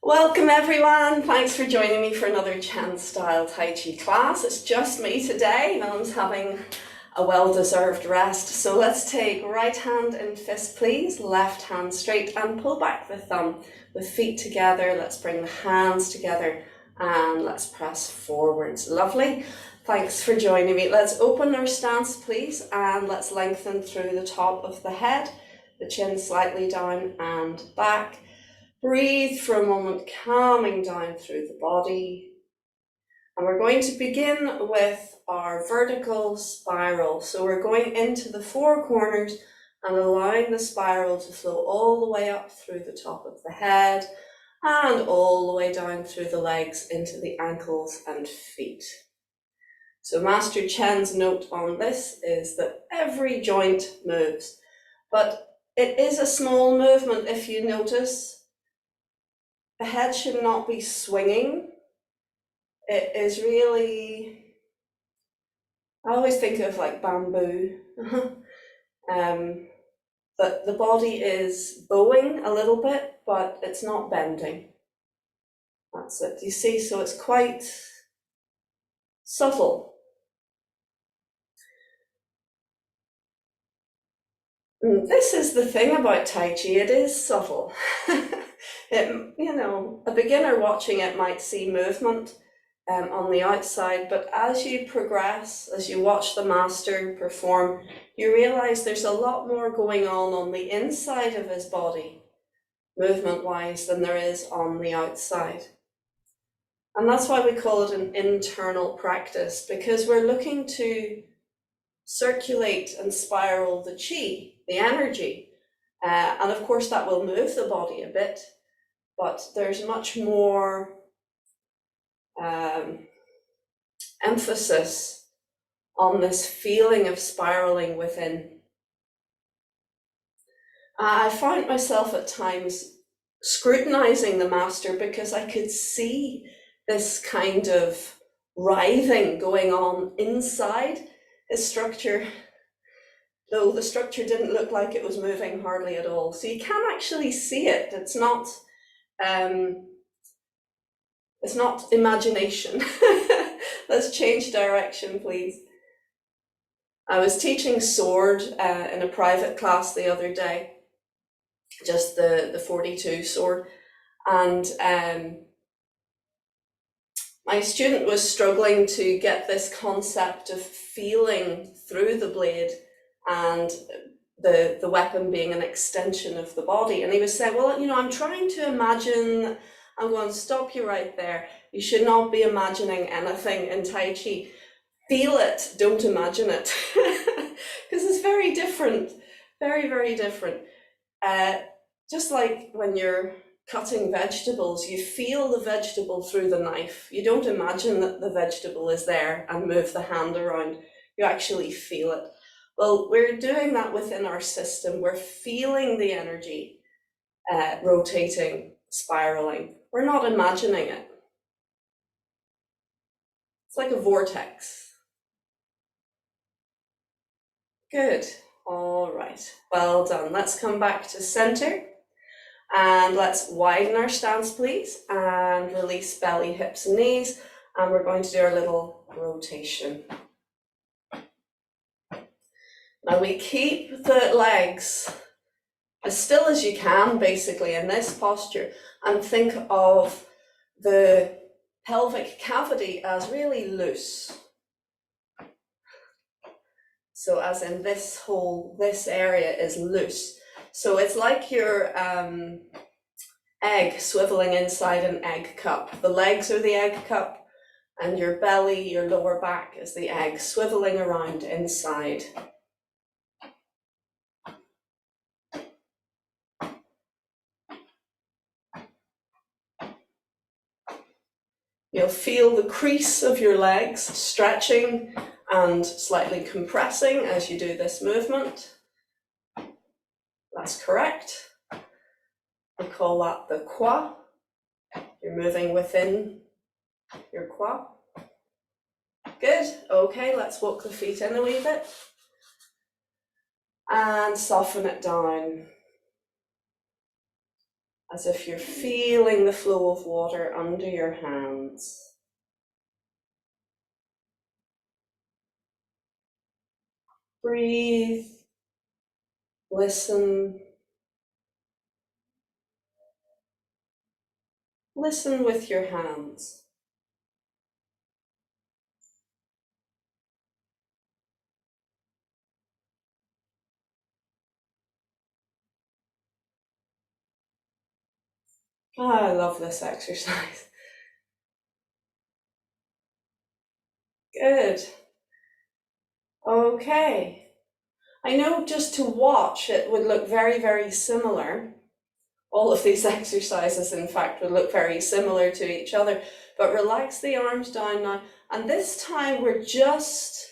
Welcome everyone, thanks for joining me for another Chen Style Tai Chi class. It's just me today, Mum's having a well-deserved rest. So let's take right hand in fist please, left hand straight and pull back the thumb with feet together. Let's bring the hands together and let's press forwards. Lovely, thanks for joining me. Let's open our stance please and let's lengthen through the top of the head, the chin slightly down and back. Breathe for a moment, calming down through the body. And we're going to begin with our vertical spiral. So we're going into the four corners and allowing the spiral to flow all the way up through the top of the head and all the way down through the legs into the ankles and feet. So Master Chen's note on this is that every joint moves, but it is a small movement if you notice. The head should not be swinging. It is really, I always think of like bamboo. But the body is bowing a little bit, but it's not bending. That's it, you see, so it's quite subtle. This is the thing about Tai Chi, it is subtle. A beginner watching it might see movement on the outside, but as you progress, as you watch the master perform, you realize there's a lot more going on the inside of his body, movement-wise, than there is on the outside. And that's why we call it an internal practice, because we're looking to circulate and spiral the chi, the energy. And of course that will move the body a bit, but there's much more emphasis on this feeling of spiraling within. I found myself at times scrutinizing the master because I could see this kind of writhing going on inside his structure, though the structure didn't look like it was moving hardly at all. So you can actually see it. It's not imagination. Let's change direction, please. I was teaching sword in a private class the other day, just the 42 sword, and my student was struggling to get this concept of feeling through the blade and the weapon being an extension of the body. And he was saying, well, I'm trying to imagine. I'm going to stop you right there. You should not be imagining anything in Tai Chi. Feel it, don't imagine it. Because it's very different, very, very different. Just like when you're cutting vegetables, you feel the vegetable through the knife. You don't imagine that the vegetable is there and move the hand around. You actually feel it. Well, we're doing that within our system. We're feeling the energy rotating, spiraling. We're not imagining it. It's like a vortex. Good. All right. Well done. Let's come back to center. And let's widen our stance, please, and release belly, hips, and knees. And we're going to do our little rotation. Now we keep the legs as still as you can, basically, in this posture, and think of the pelvic cavity as really loose. So as in this area is loose. So it's like your egg swiveling inside an egg cup. The legs are the egg cup, and your belly, your lower back, is the egg swiveling around inside. You'll feel the crease of your legs stretching and slightly compressing as you do this movement. That's correct. We call that the qua. You're moving within your qua. Good. Okay, let's walk the feet in a wee bit. And soften it down. as if you're feeling the flow of water under your hands. Breathe, listen. Listen with your hands. Oh, I love this exercise. Good. Okay. I know just to watch it would look very, very similar. All of these exercises, in fact, would look very similar to each other, but relax the arms down now. And this time we're just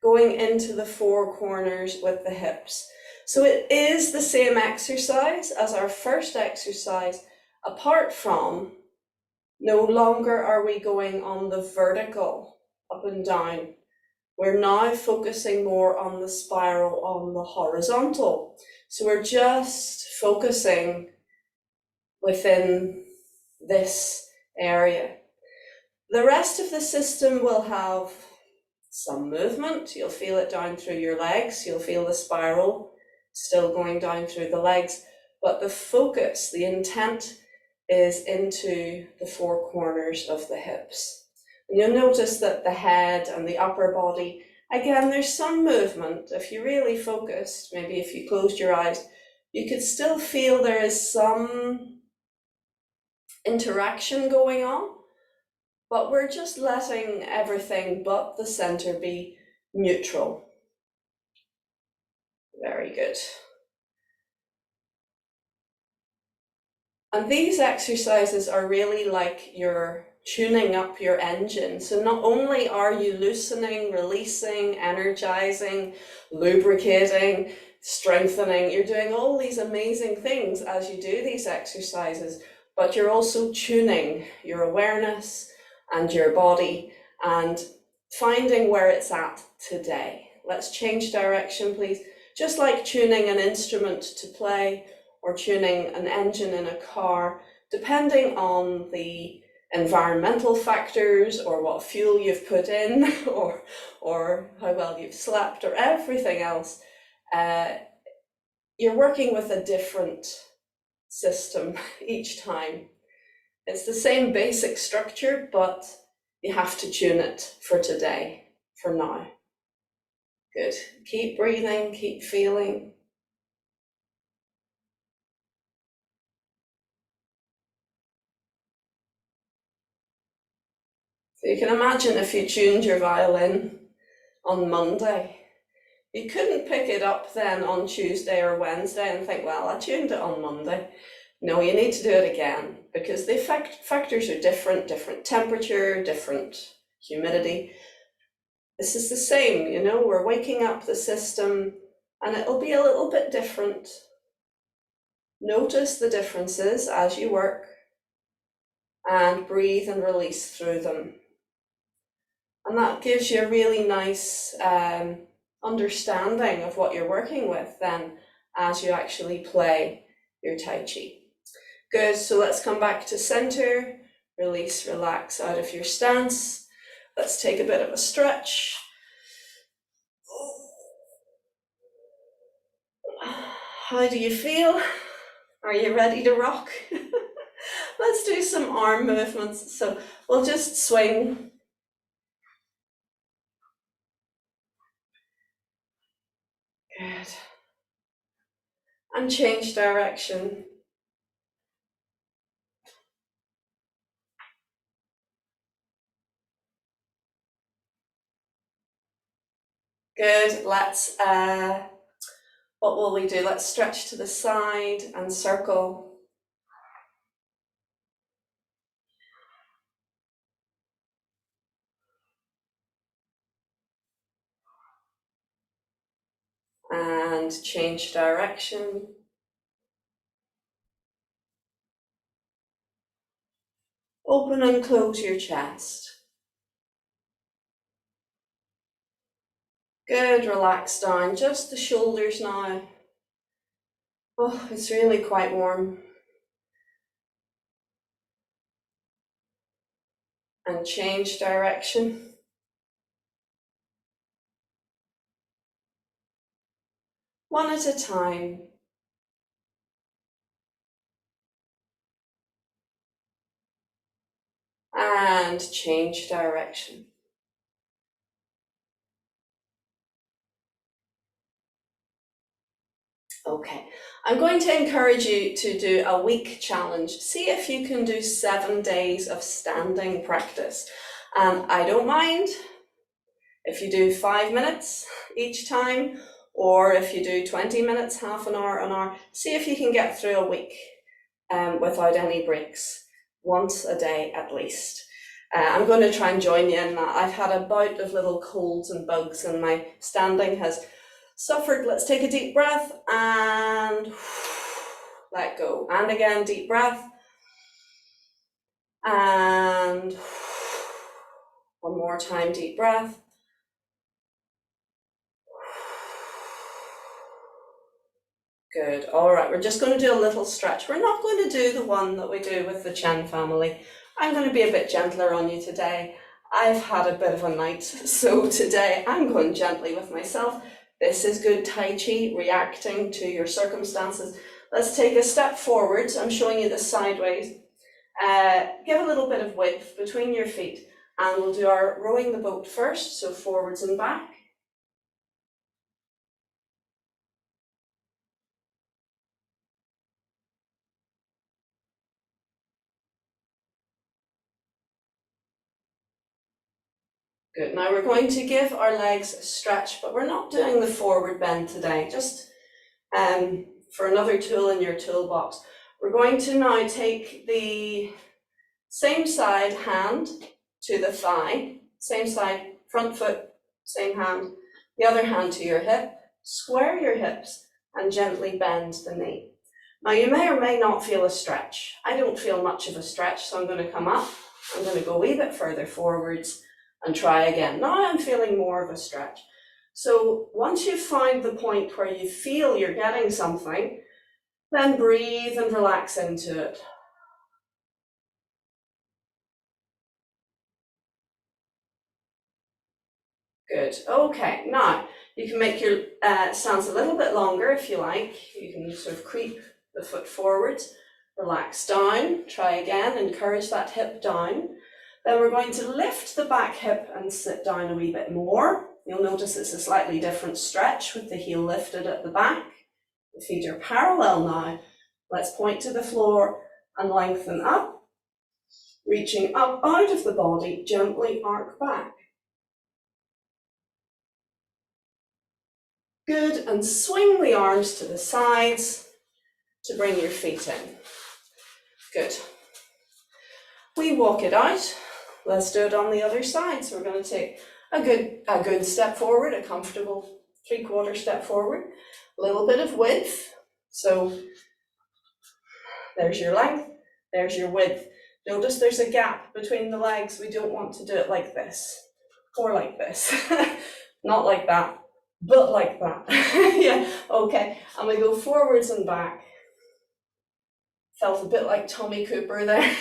going into the four corners with the hips. So it is the same exercise as our first exercise, apart from no longer are we going on the vertical up and down. We're now focusing more on the spiral on the horizontal. So we're just focusing within this area. The rest of the system will have some movement. You'll feel it down through your legs. You'll feel the spiral still going down through the legs. But the focus, the intent, is into the four corners of the hips. And you'll notice that the head and the upper body, again, there's some movement. If you really focused, maybe if you closed your eyes, you could still feel there is some interaction going on, but we're just letting everything but the center be neutral. Very good. And these exercises are really like you're tuning up your engine. So not only are you loosening, releasing, energizing, lubricating, strengthening, you're doing all these amazing things as you do these exercises, but you're also tuning your awareness and your body and finding where it's at today. Let's change direction, please. Just like tuning an instrument to play or tuning an engine in a car, depending on the environmental factors or what fuel you've put in or how well you've slept or everything else, you're working with a different system each time. It's the same basic structure, but you have to tune it for today, for now. Good. Keep breathing, keep feeling. So you can imagine if you tuned your violin on Monday, you couldn't pick it up then on Tuesday or Wednesday and think, well, I tuned it on Monday. No, you need to do it again because the factors are different temperature, different humidity. This is the same, we're waking up the system and it'll be a little bit different. Notice the differences as you work and breathe and release through them. And that gives you a really nice understanding of what you're working with then as you actually play your Tai Chi. Good, so let's come back to center, release, relax out of your stance. Let's take a bit of a stretch. How do you feel? Are you ready to rock? Let's do some arm movements. So we'll just swing. Good. And change direction. Good, let's, what will we do? Let's stretch to the side and circle. And change direction. Open and close your chest. Good, relax down, just the shoulders now. Oh, it's really quite warm. and change direction. One at a time. And change direction. Okay, I'm going to encourage you to do a week challenge. See if you can do 7 days of standing practice. And I don't mind if you do 5 minutes each time, or if you do 20 minutes, half an hour. See if you can get through a week without any breaks, once a day at least. I'm going to try and join you in that. I've had a bout of little colds and bugs and my standing has suffered. Let's take a deep breath and let go. And again, deep breath. And one more time, deep breath. Good. All right, we're just going to do a little stretch. We're not going to do the one that we do with the Chen family. I'm going to be a bit gentler on you today. I've had a bit of a night, so today I'm going gently with myself. This is good Tai Chi, reacting to your circumstances. Let's take a step forwards. I'm showing you this sideways. Give a little bit of width between your feet, and we'll do our rowing the boat first, so forwards and back. Good. Now we're going to give our legs a stretch, but we're not doing the forward bend today, just for another tool in your toolbox. We're going to now take the same side hand to the thigh, same side, front foot, same hand, the other hand to your hip, square your hips and gently bend the knee. Now you may or may not feel a stretch. I don't feel much of a stretch, so I'm going to come up, I'm going to go a wee bit further forwards and try again. Now I'm feeling more of a stretch. So once you've found the point where you feel you're getting something, then breathe and relax into it. Good. Okay, now you can make your stance a little bit longer if you like. You can sort of creep the foot forwards, relax down, try again, encourage that hip down. Then we're going to lift the back hip and sit down a wee bit more. You'll notice it's a slightly different stretch with the heel lifted at the back. The feet are parallel now. Let's point to the floor and lengthen up. Reaching up out of the body, gently arc back. Good, and swing the arms to the sides to bring your feet in. Good. We walk it out. Let's do it on the other side. So we're going to take a good step forward, a comfortable 3/4 step forward, a little bit of width. So there's your length, there's your width. Notice there's a gap between the legs. We don't want to do it like this or like this. Not like that, but like that. Yeah, okay. And we go forwards and back. Felt a bit like Tommy Cooper there.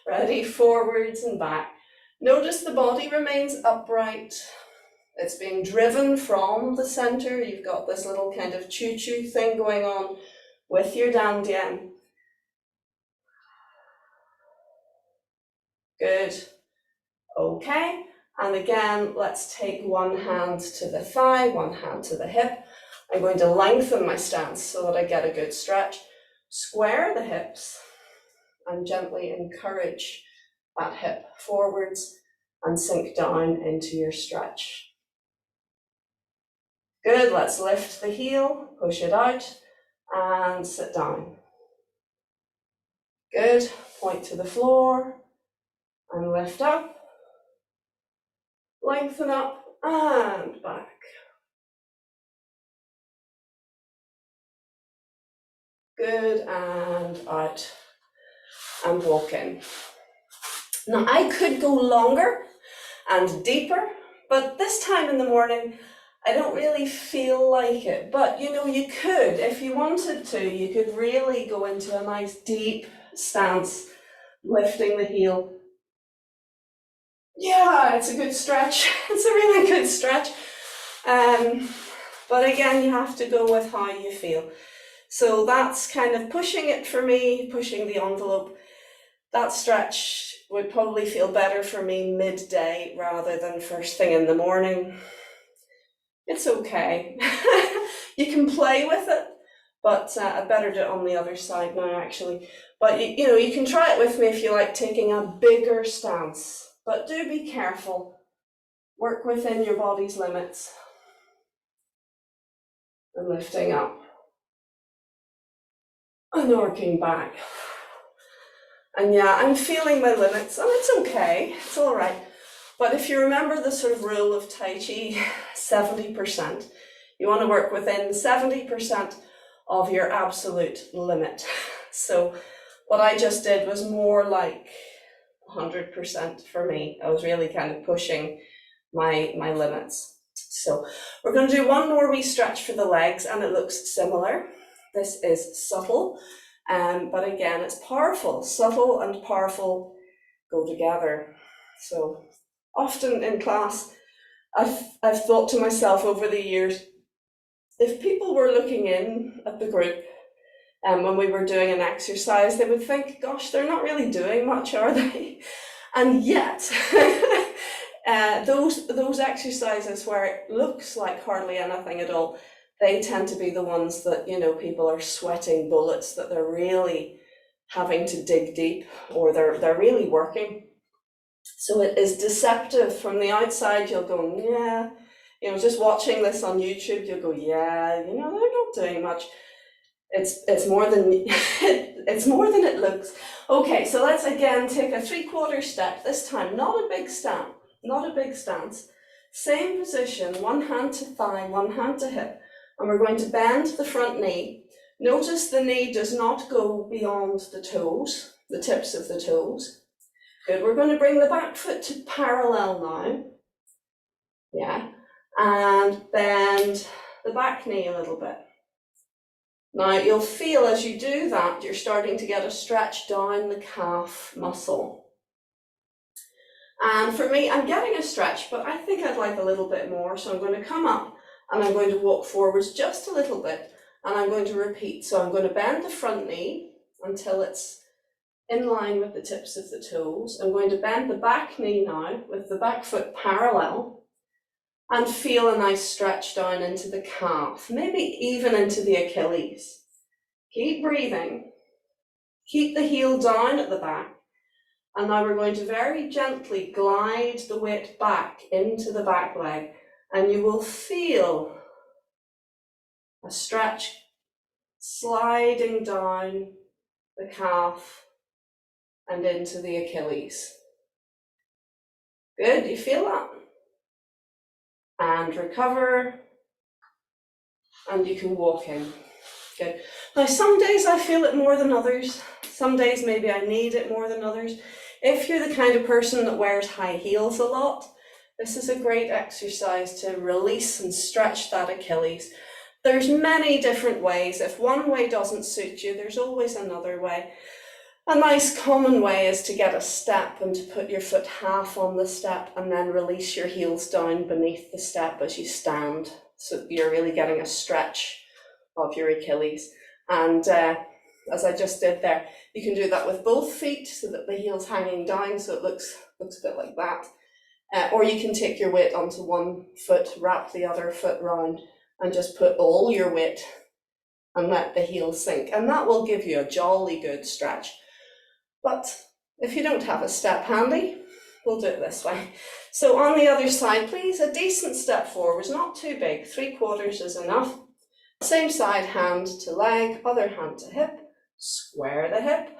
Ready, forwards and back. Notice the body remains upright. It's being driven from the center. You've got this little kind of choo-choo thing going on with your dantian. Good. Okay. And again, let's take one hand to the thigh, one hand to the hip. I'm going to lengthen my stance so that I get a good stretch. Square the hips and gently encourage that hip forwards and sink down into your stretch. Good, let's lift the heel, push it out and sit down. Good, point to the floor and lift up, lengthen up and back. Good, and out and walk in. Now I could go longer and deeper, but this time in the morning I don't really feel like it. But you know, you could, if you wanted to, you could really go into a nice deep stance, lifting the heel Yeah, it's a good stretch. It's a really good stretch. But again, you have to go with how you feel. So that's kind of pushing it for me, pushing the envelope. That stretch would probably feel better for me midday rather than first thing in the morning. It's okay. You can play with it, but I better do it on the other side now actually. But you know, you can try it with me if you like, taking a bigger stance, but do be careful. Work within your body's limits and lifting up and working back. And yeah, I'm feeling my limits, and it's okay, it's all right. But if you remember the sort of rule of Tai Chi, 70%, you want to work within 70% of your absolute limit. So what I just did was more like 100% for me. I was really kind of pushing my limits. So we're going to do one more wee stretch for the legs, and it looks similar. This is subtle, but again, it's powerful. Subtle and powerful go together. So often in class, I've thought to myself over the years, if people were looking in at the group when we were doing an exercise, they would think, gosh, they're not really doing much, are they? And yet, those exercises where it looks like hardly anything at all, they tend to be the ones that, you know, people are sweating bullets, that they're really having to dig deep, or they're really working. So it is deceptive. From the outside, you'll go, yeah, you know, just watching this on YouTube, you'll go, yeah, you know, they're not doing much. It's more than it's more than it looks. Okay, so let's again take a 3/4 step. This time, not a big stance. Same position, one hand to thigh, one hand to hip, and we're going to bend the front knee. Notice the knee does not go beyond the toes, the tips of the toes. Good. We're going to bring the back foot to parallel now. Yeah, and bend the back knee a little bit. Now you'll feel as you do that, you're starting to get a stretch down the calf muscle. And for me, I'm getting a stretch, but I think I'd like a little bit more. So I'm going to come up and I'm going to walk forwards just a little bit, and I'm going to repeat. So I'm going to bend the front knee until it's in line with the tips of the toes. I'm going to bend the back knee now with the back foot parallel, and feel a nice stretch down into the calf, maybe even into the Achilles. Keep breathing. Keep the heel down at the back. And now we're going to very gently glide the weight back into the back leg, and you will feel a stretch sliding down the calf and into the Achilles. Good, you feel that? And recover, and you can walk in. Good. Now some days I feel it more than others. Some days maybe I need it more than others. If you're the kind of person that wears high heels a lot, this is a great exercise to release and stretch that Achilles. There's many different ways. If one way doesn't suit you, there's always another way. A nice common way is to get a step and to put your foot half on the step and then release your heels down beneath the step as you stand. So you're really getting a stretch of your Achilles. And as I just did there, you can do that with both feet so that the heel's hanging down, so it looks a bit like that. Or you can take your weight onto one foot, wrap the other foot round, and just put all your weight and let the heel sink. And that will give you a jolly good stretch. But if you don't have a step handy, we'll do it this way. So on the other side, please, a decent step forwards, not too big, 3/4 is enough. Same side, hand to leg, other hand to hip, square the hip,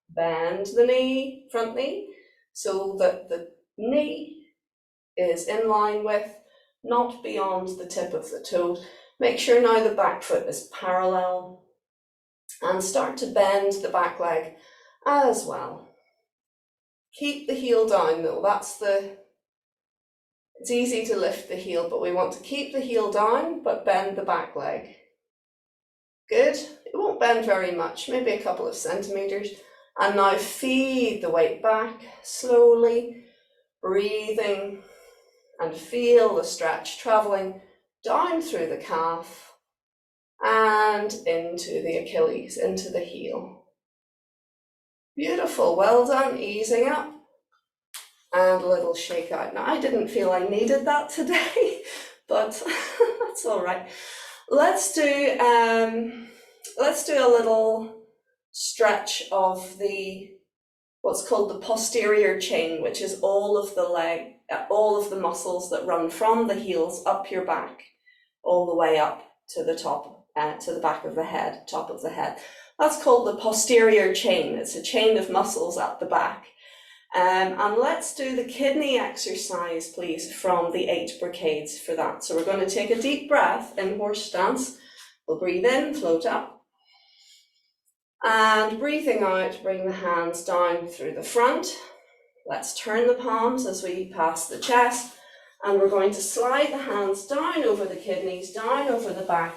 bend the knee, front knee, so that the knee is in line with, not beyond the tip of the toe. Make sure now the back foot is parallel, and start to bend the back leg as well. Keep the heel down though, it's easy to lift the heel, but we want to keep the heel down, but bend the back leg. Good, it won't bend very much, maybe a couple of centimeters. And now feed the weight back slowly, Breathing and feel the stretch traveling down through the calf and into the Achilles, into the heel. Beautiful, well done, easing up. And a little shake out. Now, I didn't feel I needed that today, but that's all right. Let's do a little stretch of the what's called the posterior chain, which is all of the muscles that run from the heels up your back, all the way up to the top, to the back of the head, top of the head. That's called the posterior chain. It's a chain of muscles at the back. And let's do the kidney exercise, please, from the 8 brocades for that. So we're going to take a deep breath in horse stance. We'll breathe in, float up. And breathing out, bring the hands down through the front. Let's turn the palms as we pass the chest. And we're going to slide the hands down over the kidneys, down over the back,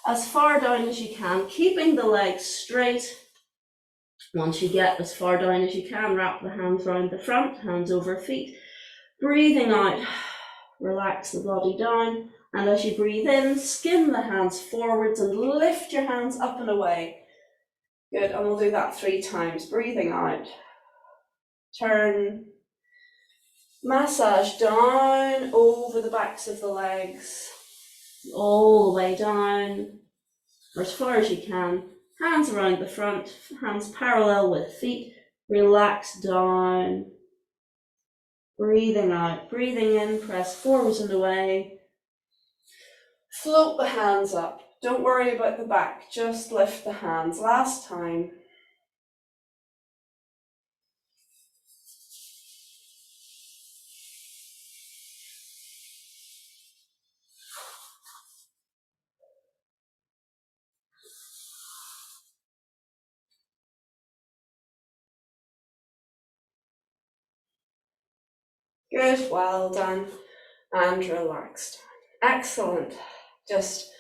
as far down as you can, keeping the legs straight. Once you get as far down as you can, wrap the hands around the front, hands over feet. Breathing out, relax the body down. And as you breathe in, skim the hands forwards and lift your hands up and away. Good, and we'll do that 3 times. Breathing out, turn, massage down over the backs of the legs, all the way down, or as far as you can. Hands around the front, hands parallel with feet, relax down. Breathing out, breathing in, press forwards and away. Float the hands up. Don't worry about the back, just lift the hands. Last time. Good, well done. And relaxed. Excellent. Just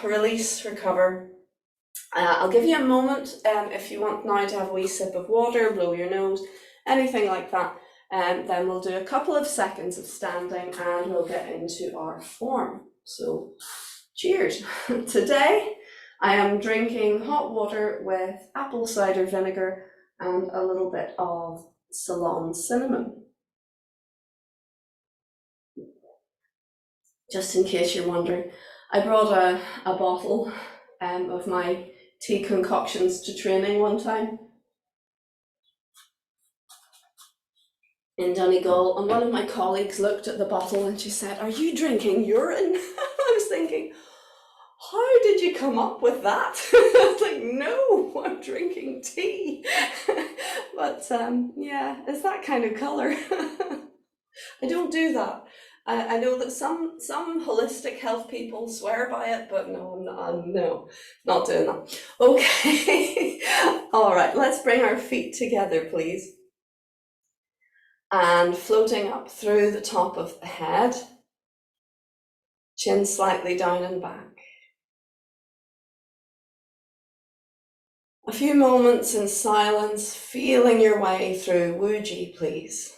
release, recover. I'll give you a moment if you want now to have a wee sip of water, blow your nose, anything like that. Then we'll do a couple of seconds of standing and we'll get into our form. So cheers. Today I am drinking hot water with apple cider vinegar and a little bit of Ceylon cinnamon. Just in case you're wondering, I brought a bottle of my tea concoctions to training one time in Donegal, and one of my colleagues looked at the bottle and she said, "Are you drinking urine?" I was thinking, how did you come up with that? I was like, no, I'm drinking tea. But yeah, it's that kind of colour. I don't do that. I know that some holistic health people swear by it, but no, not doing that. Okay, all right, let's bring our feet together, please. And floating up through the top of the head, chin slightly down and back. A few moments in silence, feeling your way through Wuji, please.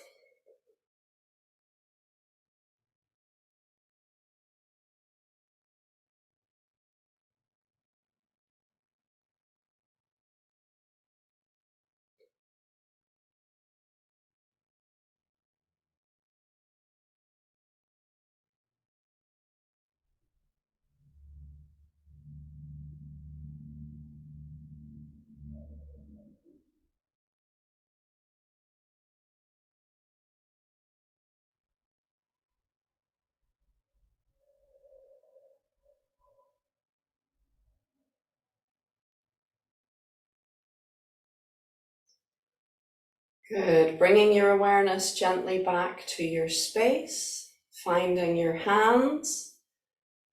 Good, bringing your awareness gently back to your space, finding your hands,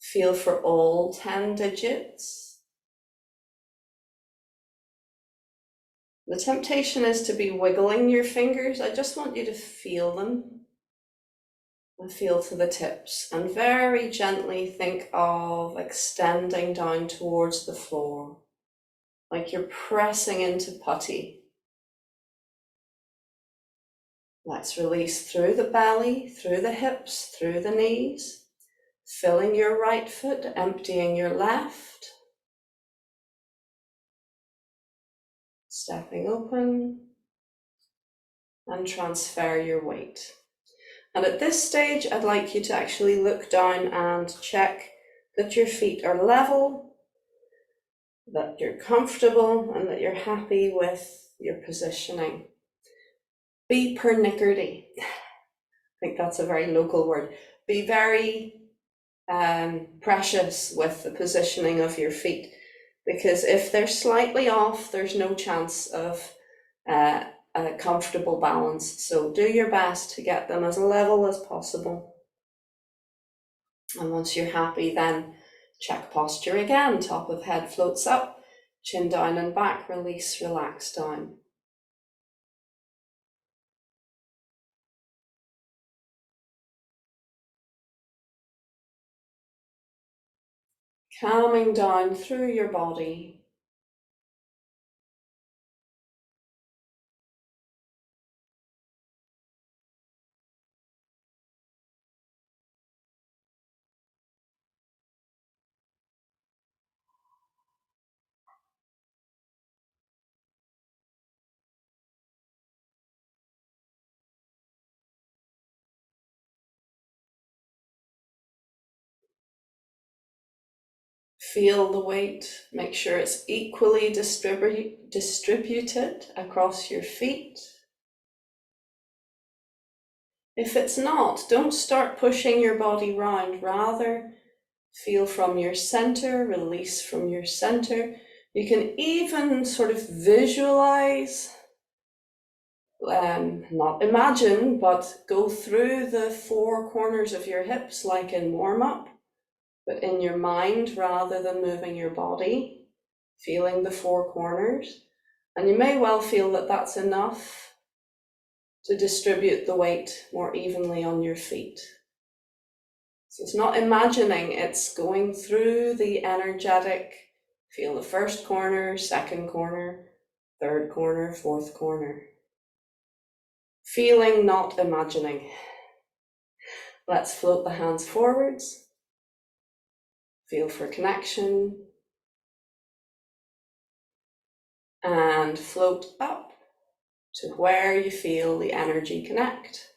feel for all 10 digits. The temptation is to be wiggling your fingers. I just want you to feel them and feel to the tips, and very gently think of extending down towards the floor, like you're pressing into putty. Let's release through the belly, through the hips, through the knees, filling your right foot, emptying your left, stepping open, and transfer your weight. And at this stage, I'd like you to actually look down and check that your feet are level, that you're comfortable, and that you're happy with your positioning. Be pernickerty. I think that's a very local word. Be very precious with the positioning of your feet, because if they're slightly off, there's no chance of a comfortable balance. So do your best to get them as level as possible. And once you're happy, then check posture again. Top of head floats up, chin down and back, release, relax down. Calming down through your body. Feel the weight, make sure it's equally distributed across your feet. If it's not, don't start pushing your body round, rather feel from your center, release from your center. You can even sort of visualize, not imagine, but go through the four corners of your hips like in warm-up, but in your mind rather than moving your body, feeling the four corners. And you may well feel that that's enough to distribute the weight more evenly on your feet. So it's not imagining, it's going through the energetic, feel the first corner, second corner, third corner, fourth corner. Feeling, not imagining. Let's float the hands forwards. Feel for connection. And float up to where you feel the energy connect.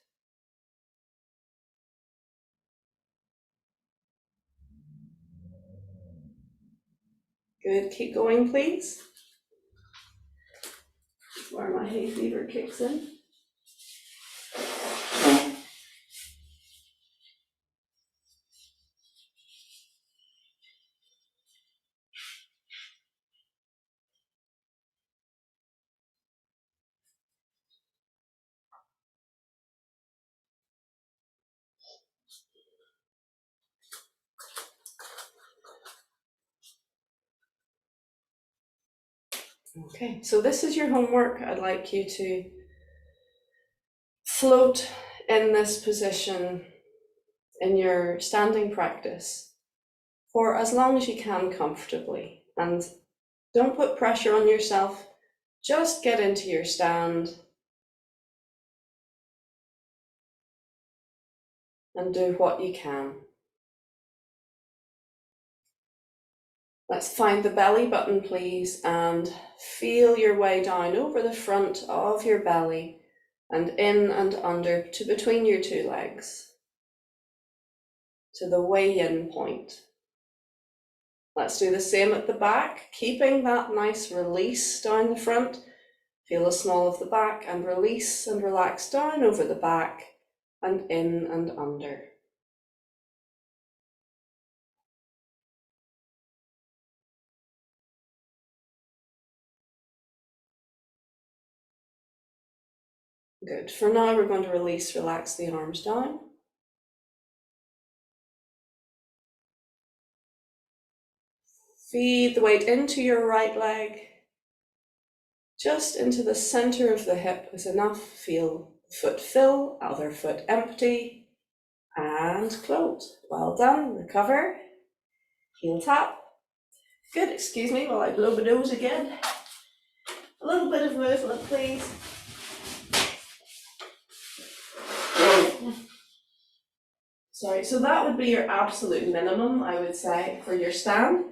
Good, keep going please. Where my hay fever kicks in. Okay, so this is your homework. I'd like you to float in this position in your standing practice for as long as you can comfortably. And don't put pressure on yourself. Just get into your stand and do what you can. Let's find the belly button, please, and feel your way down over the front of your belly and in and under to between your two legs, to the weigh-in point. Let's do the same at the back, keeping that nice release down the front. Feel the small of the back and release and relax down over the back and in and under. Good. For now, we're going to release, relax the arms down. Feed the weight into your right leg. Just into the center of the hip is enough. Feel foot fill, other foot empty, and close. Well done. Recover. Heel tap. Good. Excuse me while I blow my nose again. A little bit of movement, please. Sorry, so that would be your absolute minimum, I would say, for your stand.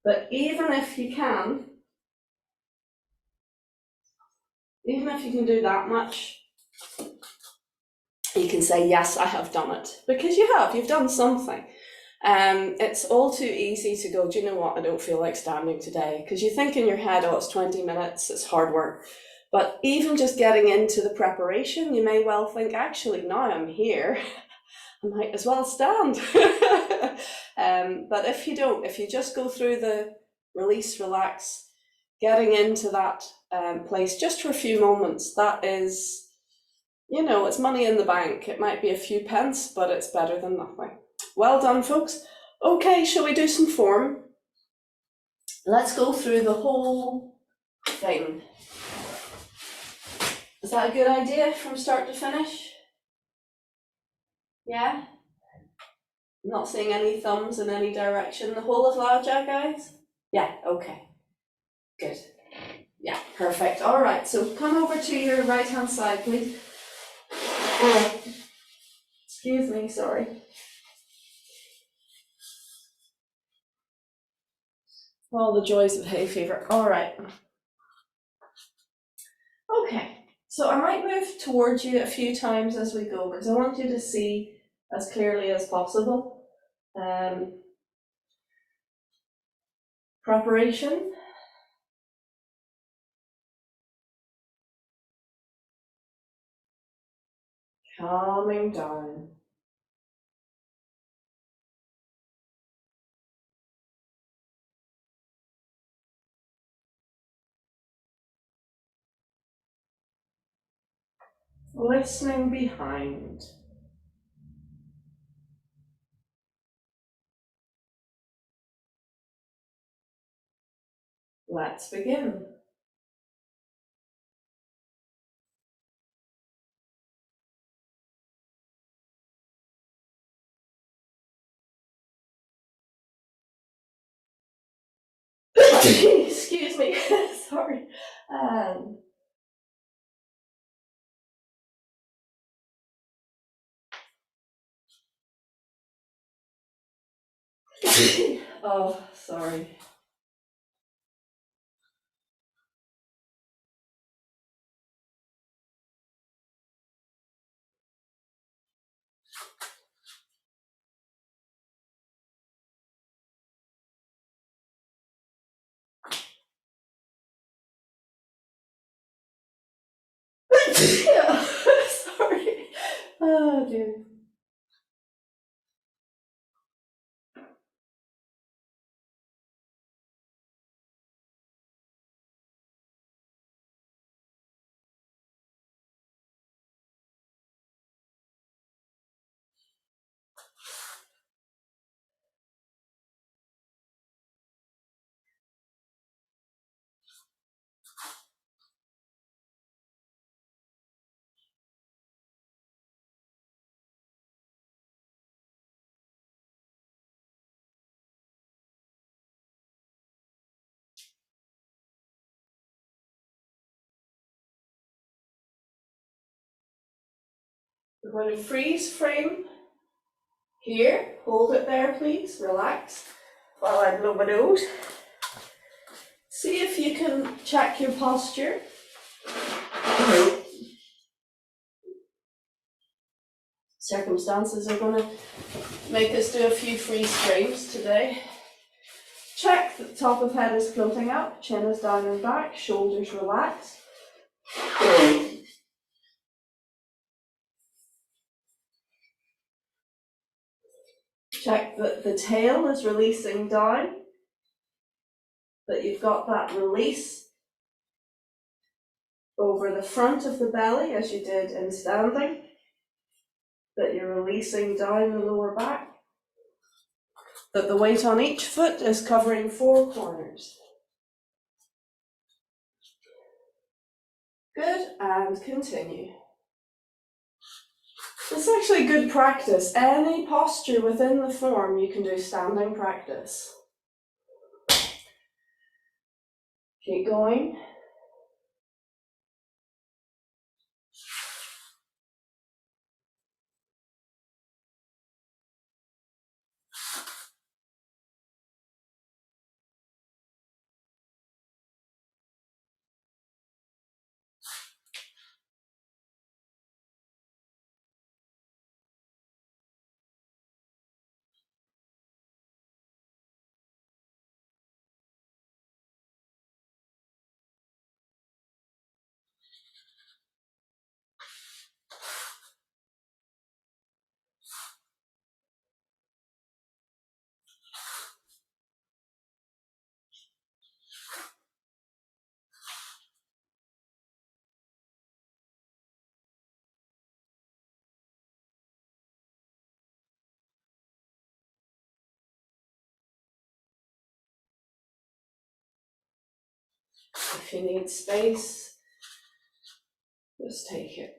But even if you can do that much, you can say, yes, I have done it. Because you've done something. It's all too easy to go, do you know what, I don't feel like standing today. Because you think in your head, oh, it's 20 minutes, it's hard work. But even just getting into the preparation, you may well think, actually, now I'm here, I might as well stand. But if you just go through the release, relax, getting into that place just for a few moments, that is, it's money in the bank. It might be a few pence, but it's better than nothing. Well done, folks. Okay, shall we do some form? Let's go through the whole thing. Is that a good idea from start to finish? Yeah? Not seeing any thumbs in any direction. The whole of Loudjack, guys? Yeah, okay. Good. Yeah, perfect. All right, so come over to your right-hand side, please. Excuse me, sorry. All the joys of hay fever. All right. Okay, so I might move towards you a few times as we go because I want you to see as clearly as possible. Preparation. Calming down. Listening behind. Let's begin. Excuse me, sorry. Oh, sorry. Sorry. Oh dear. We're going to freeze frame here. Hold it there, please. Relax while I blow my nose. See if you can check your posture. Circumstances are going to make us do a few freeze frames today. Check that the top of head is floating up, chin is down and back, shoulders relaxed. Check that the tail is releasing down, that you've got that release over the front of the belly as you did in standing, that you're releasing down the lower back, that the weight on each foot is covering 4 corners. Good, and continue. It's actually good practice. Any posture within the form you can do standing practice. Keep going. If you need space, just take it.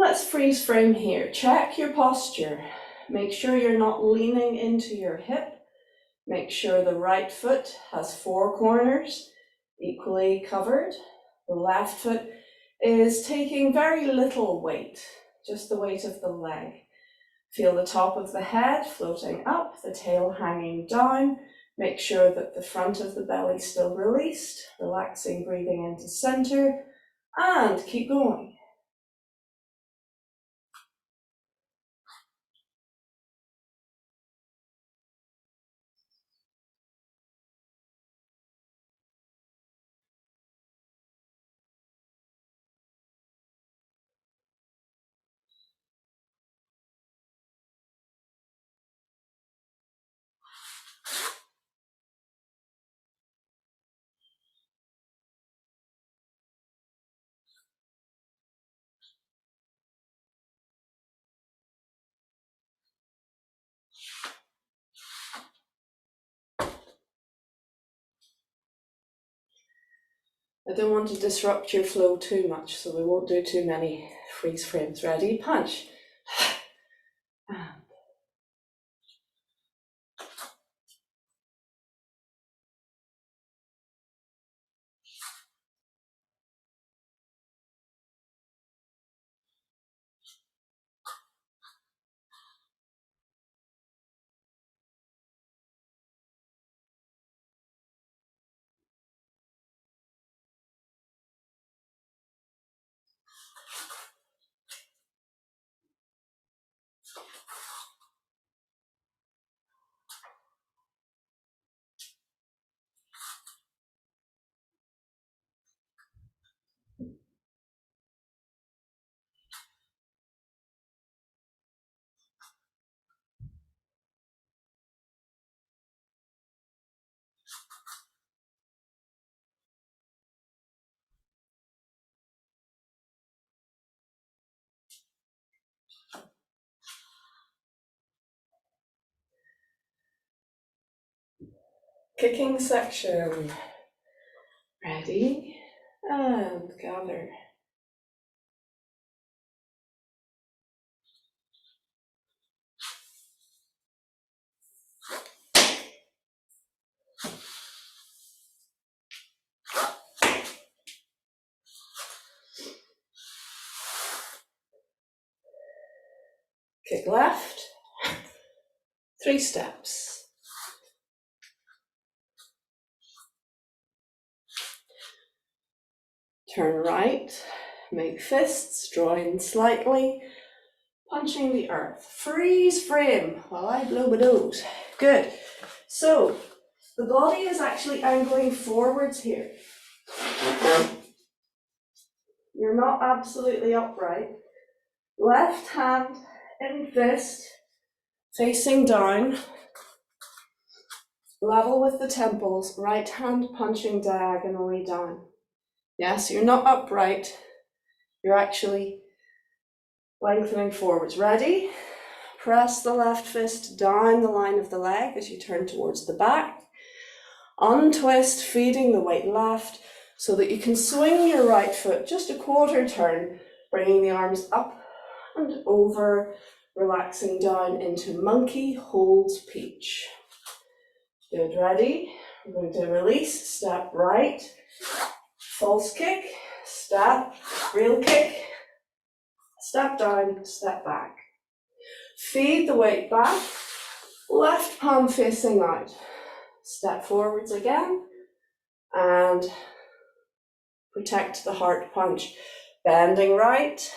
Let's freeze frame here. Check your posture. Make sure you're not leaning into your hip. Make sure the right foot has 4 corners, equally covered. The left foot is taking very little weight, just the weight of the leg. Feel the top of the head floating up, the tail hanging down. Make sure that the front of the belly is still released, relaxing, breathing into center, and keep going. I don't want to disrupt your flow too much, so we won't do too many freeze frames. Ready? Punch. Kicking section. Ready? And gather. Kick left, 3 steps. Turn right, make fists, draw in slightly, punching the earth. Freeze frame while I blow my nose. Good. So the body is actually angling forwards here. You're not absolutely upright. Left hand in fist, facing down, level with the temples, right hand punching diagonally down. Yes, you're not upright, you're actually lengthening forwards. Ready? Press the left fist down the line of the leg as you turn towards the back. Untwist, feeding the weight left so that you can swing your right foot just a quarter turn, bringing the arms up and over, relaxing down into monkey holds peach. Good, ready? We're going to release, step right, false kick, step, real kick, step down, step back. Feed the weight back, left palm facing out. Step forwards again, and protect the heart punch. Bending right,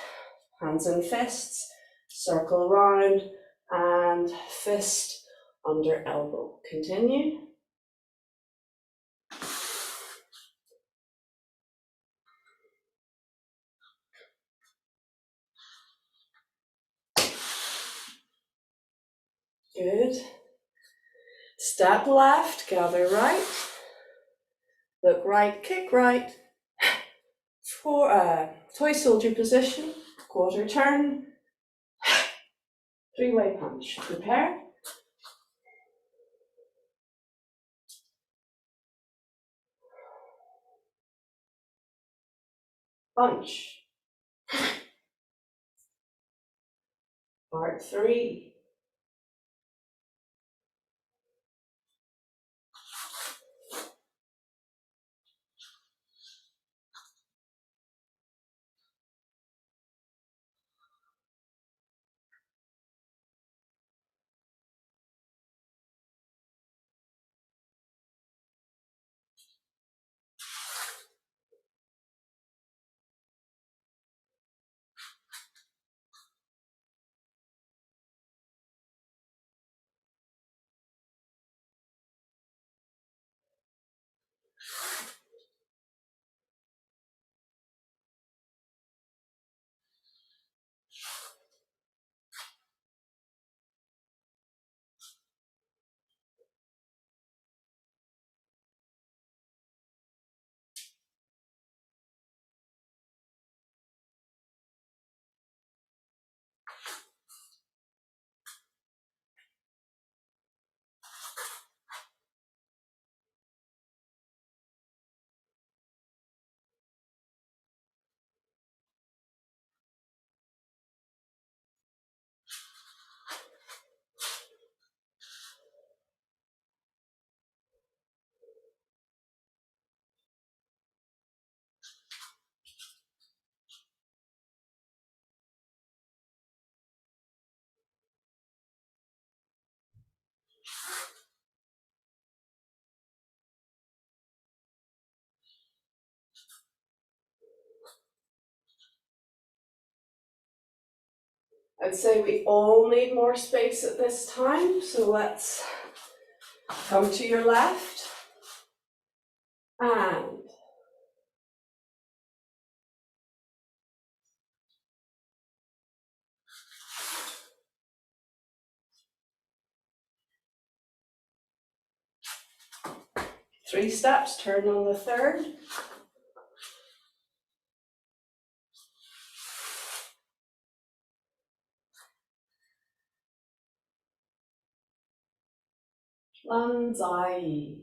hands and fists, circle round, and fist under elbow. Continue. Good. Step left, gather right, look right, kick right, for toy soldier position, quarter turn, 3-way punch. Prepare. Punch. Part 3. I'd say we all need more space at this time, so let's come to your left and three steps, turn on the third. Lanzai.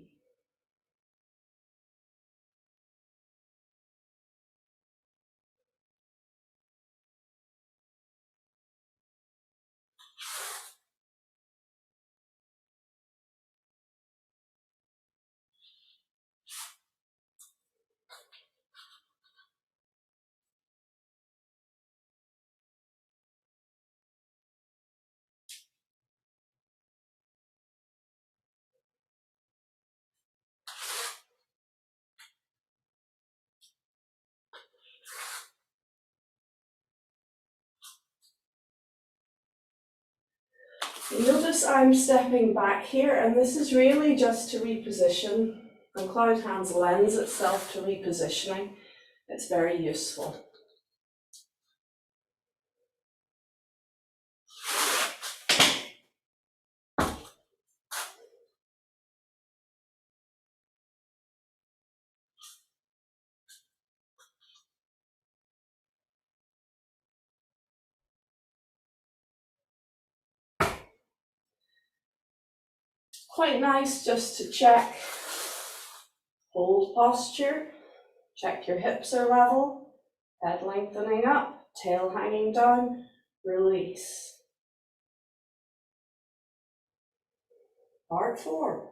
Notice I'm stepping back here, and this is really just to reposition, and cloud hands lends itself to repositioning. It's very useful. Quite nice just to check hold posture, check your hips are level, head lengthening up, tail hanging down, release. Part 4.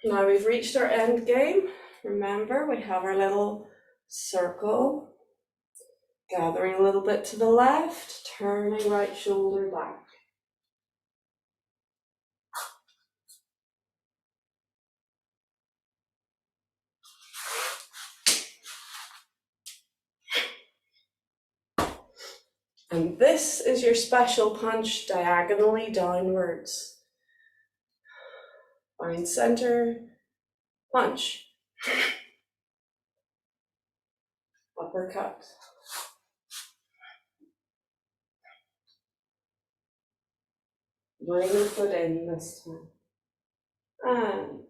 Now we've reached our end game. Remember, we have our little circle, gathering a little bit to the left, turning right shoulder back. And this is your special punch diagonally downwards. Find center, punch, uppercut. Bring the foot in this time. And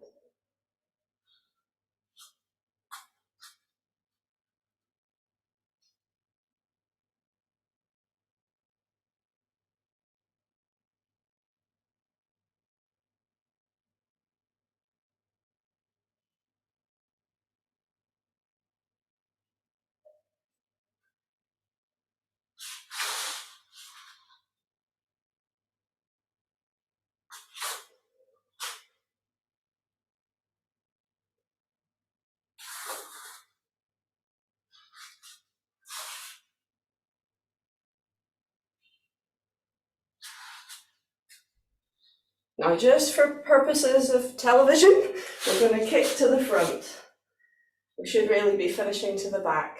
Now, just for purposes of television, we're going to kick to the front. We should really be finishing to the back.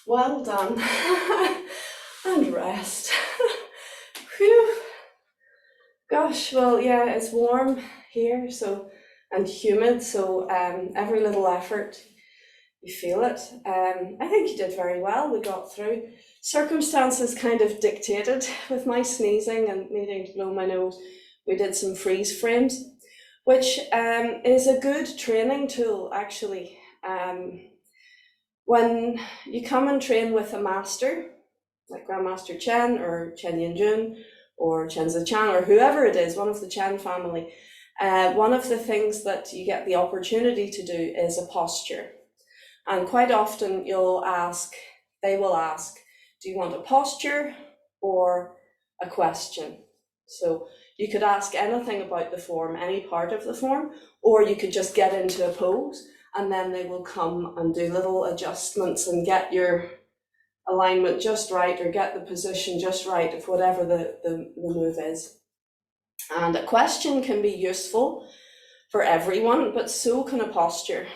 Well done. And rest. Whew. Gosh, well, yeah, it's warm here, so, and humid, so every little effort, you feel it. I think you did very well. We got through. Circumstances kind of dictated with my sneezing and needing to blow my nose. We did some freeze frames, which is a good training tool, actually. When you come and train with a master, like Grandmaster Chen or Chen Yinjun or Chen Zichan or whoever it is, one of the Chen family, one of the things that you get the opportunity to do is a posture. And quite often they will ask, do you want a posture or a question? So you could ask anything about the form, any part of the form, or you could just get into a pose and then they will come and do little adjustments and get your alignment just right or get the position just right of whatever the move is. And a question can be useful for everyone, but so can a posture.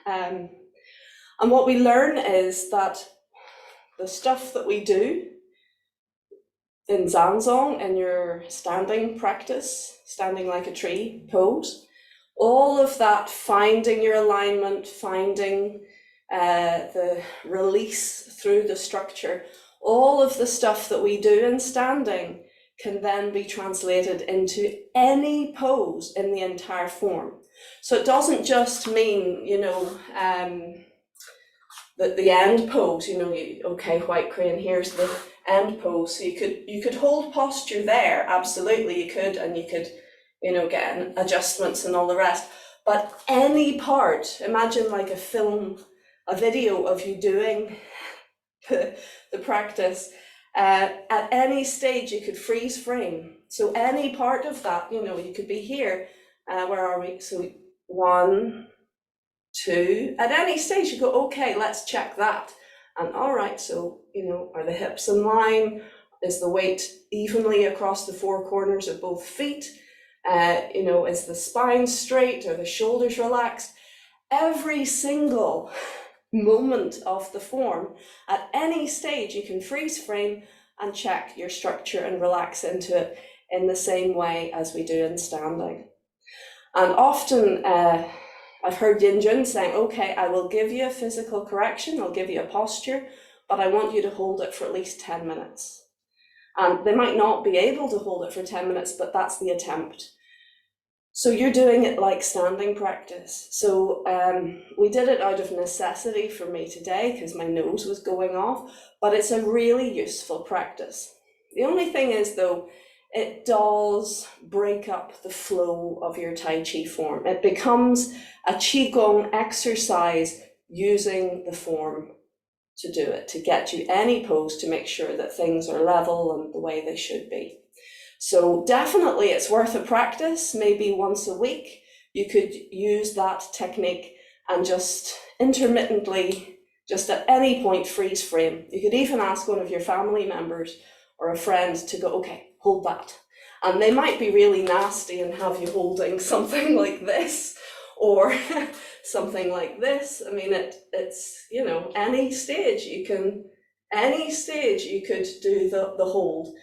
And what we learn is that the stuff that we do in Zanzong, in your standing practice, standing like a tree pose, all of that, finding your alignment, finding the release through the structure, all of the stuff that we do in standing can then be translated into any pose in the entire form. So it doesn't just mean, the end pose, okay, white crane, here's the end pose. So you could hold posture there, absolutely you could, and you could, get adjustments and all the rest. But any part, imagine like a video of you doing the practice. At any stage you could freeze frame. So any part of that, you could be here. Where are we? So 1, 2, at any stage you go, okay, let's check that. And all right, so, are the hips in line? Is the weight evenly across the 4 corners of both feet? Is the spine straight? Are the shoulders relaxed? Every single moment of the form, at any stage you can freeze frame and check your structure and relax into it in the same way as we do in standing. And often I've heard Yinjun saying, okay, I will give you a physical correction, I'll give you a posture, but I want you to hold it for at least 10 minutes. And they might not be able to hold it for 10 minutes, but that's the attempt. So you're doing it like standing practice. So we did it out of necessity for me today because my nose was going off, but it's a really useful practice. The only thing is though, it does break up the flow of your Tai Chi form. It becomes a Qigong exercise using the form to do it, to get you any pose to make sure that things are level and the way they should be. So definitely it's worth a practice, maybe once a week. You could use that technique and just intermittently, just at any point, freeze frame. You could even ask one of your family members or a friend to go, okay, hold that. And they might be really nasty and have you holding something like this or something like this. I mean, it's, any stage you could do the hold.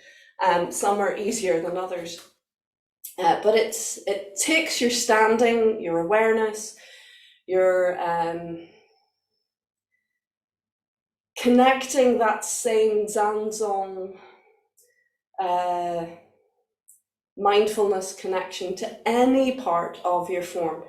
Some are easier than others, but it takes your standing, your awareness, your connecting that same Zanzong mindfulness connection to any part of your form.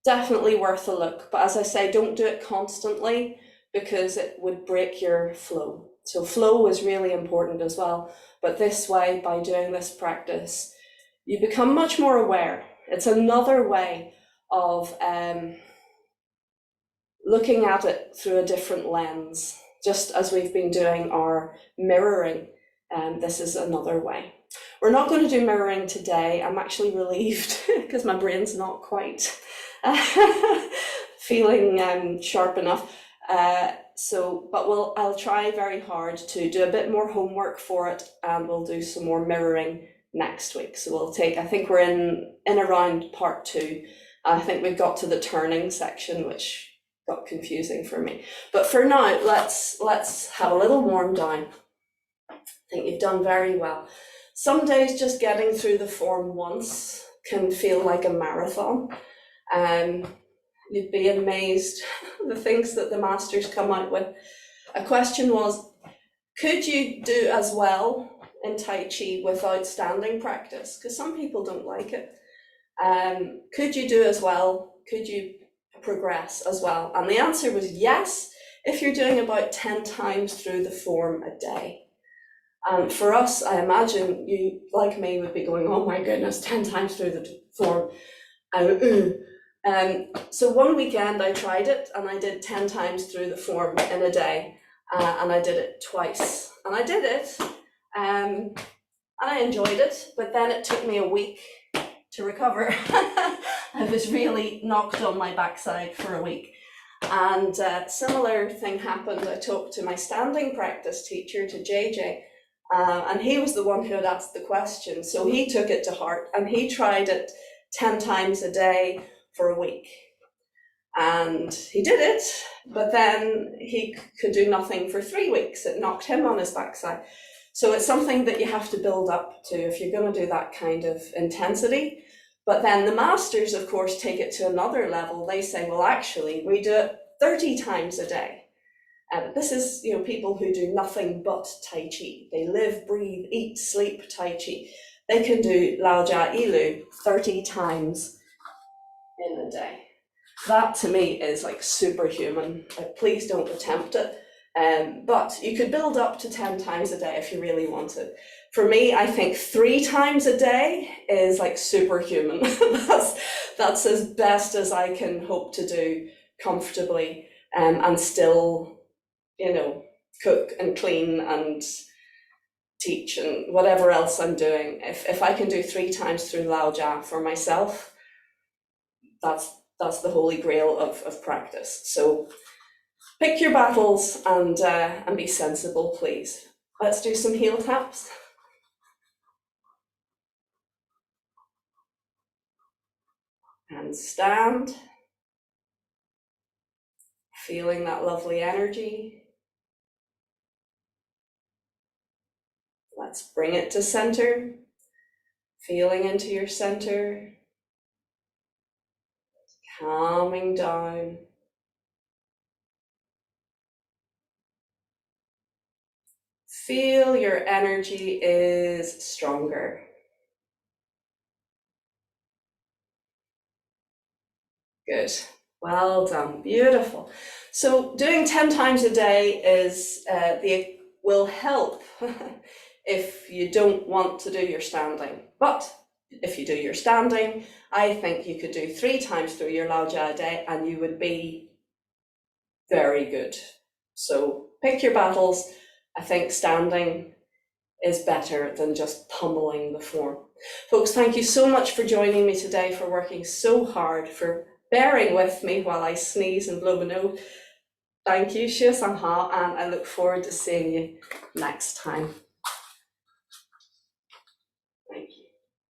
Definitely worth a look, but as I say, don't do it constantly because it would break your flow. So flow is really important as well, but this way, by doing this practice, you become much more aware. It's another way of looking at it through a different lens, just as we've been doing our mirroring. This is another way. We're not going to do mirroring today. I'm actually relieved because my brain's not quite feeling sharp enough. But I'll try very hard to do a bit more homework for it, and we'll do some more mirroring next week. So we'll take, I think we're in around part 2. I think we've got to the turning section, which got confusing for me. But for now, let's have a little warm down. I think you've done very well. Some days just getting through the form once can feel like a marathon. You'd be amazed the things that the masters come out with. A question was, could you do as well in Tai Chi without standing practice? Because some people don't like it. Could you do as well? Could you progress as well? And the answer was yes, if you're doing about 10 times through the form a day. And for us, I imagine you, like me, would be going, oh my goodness, 10 times through the form. So one weekend I tried it and I did 10 times through the form in a day, and I did it twice. And I did it, and I enjoyed it, but then it took me a week to recover. I was really knocked on my backside for a week. And similar thing happened. I talked to my standing practice teacher, to JJ, and he was the one who had asked the question. So he took it to heart and he tried it 10 times a day for a week. And he did it, but then he could do nothing for 3 weeks. It knocked him on his backside. So it's something that you have to build up to if you're going to do that kind of intensity. But then the masters, of course, take it to another level. They say, well, actually, we do it 30 times a day. This is, people who do nothing but Tai Chi. They live, breathe, eat, sleep Tai Chi. They can do Lao Jia Ilu 30 times in a day. That to me is like superhuman. Please don't attempt it. But you could build up to 10 times a day if you really wanted. For me, I think 3 times a day is like superhuman. That's as best as I can hope to do comfortably, and still, cook and clean and teach and whatever else I'm doing. If I can do 3 times through Lao Jia for myself, that's the holy grail of practice. So pick your battles and be sensible, please. Let's do some heel taps. And stand. Feeling that lovely energy. Let's bring it to center. Feeling into your center. Calming down. Feel your energy is stronger. Good. Well done. Beautiful. So doing 10 times a day will help if you don't want to do your standing. But if you do your standing, I think you could do 3 times through your Lao Jia a day and you would be very good. So pick your battles. I think standing is better than just pummeling the form. Folks, thank you so much for joining me today, for working so hard, for bearing with me while I sneeze and blow my nose. Thank you, Xue Sang Ha, and I look forward to seeing you next time.